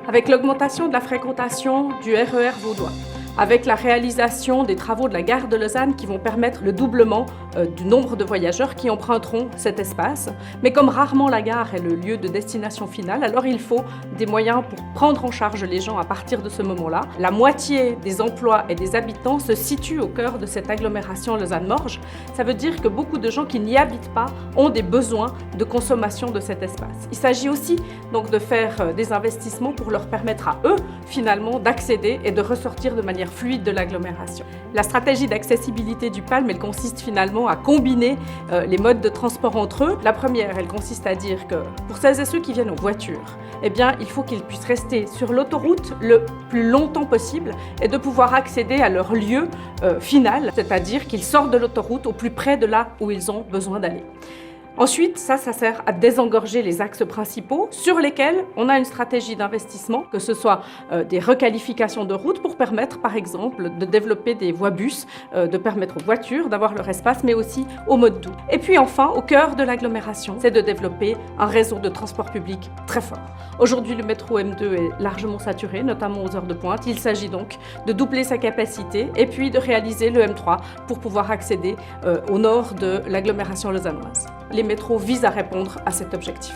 Avec l'augmentation de la fréquentation du RER vaudois, avec la réalisation des travaux de la gare de Lausanne qui vont permettre le doublement du nombre de voyageurs qui emprunteront cet espace. Mais comme rarement la gare est le lieu de destination finale, alors il faut des moyens pour prendre en charge les gens à partir de ce moment-là. La moitié des emplois et des habitants se situent au cœur de cette agglomération Lausanne-Morges. Ça veut dire que beaucoup de gens qui n'y habitent pas ont des besoins de consommation de cet espace. Il s'agit aussi donc de faire des investissements pour leur permettre à eux finalement d'accéder et de ressortir de manière fluide de l'agglomération. La stratégie d'accessibilité du PALM, elle consiste finalement à combiner les modes de transport entre eux. La première, elle consiste à dire que pour celles et ceux qui viennent en voiture, eh bien, il faut qu'ils puissent rester sur l'autoroute le plus longtemps possible et de pouvoir accéder à leur lieu final, c'est-à-dire qu'ils sortent de l'autoroute au plus près de là où ils ont besoin d'aller. Ensuite, ça sert à désengorger les axes principaux sur lesquels on a une stratégie d'investissement, que ce soit des requalifications de routes pour permettre, par exemple, de développer des voies bus, de permettre aux voitures d'avoir leur espace, mais aussi aux modes doux. Et puis enfin, au cœur de l'agglomération, c'est de développer un réseau de transport public très fort. Aujourd'hui, le métro M2 est largement saturé, notamment aux heures de pointe. Il s'agit donc de doubler sa capacité et puis de réaliser le M3 pour pouvoir accéder au nord de l'agglomération lausannoise. Les métros visent à répondre à cet objectif.